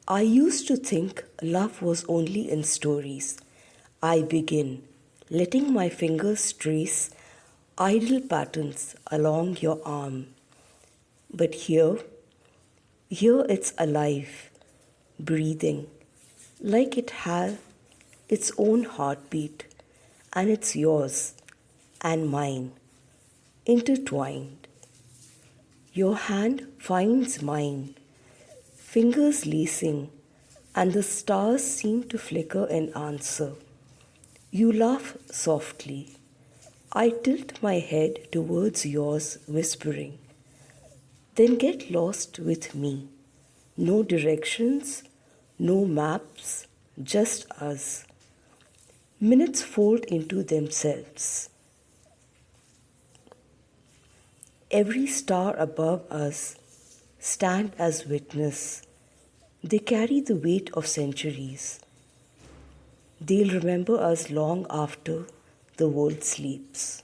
I used to think love was only in stories. I begin, letting my fingers trace idle patterns along your arm. But here it's alive, breathing, like it has its own heartbeat, and it's yours and mine, intertwined. Your hand finds mine, fingers lacing, and the stars seem to flicker in answer. You laugh softly. I tilt my head towards yours, whispering, then get lost with me. No directions, no maps, just us. Minutes fold into themselves. Every star above us stand as witness. They carry the weight of centuries. They'll remember us long after the world sleeps.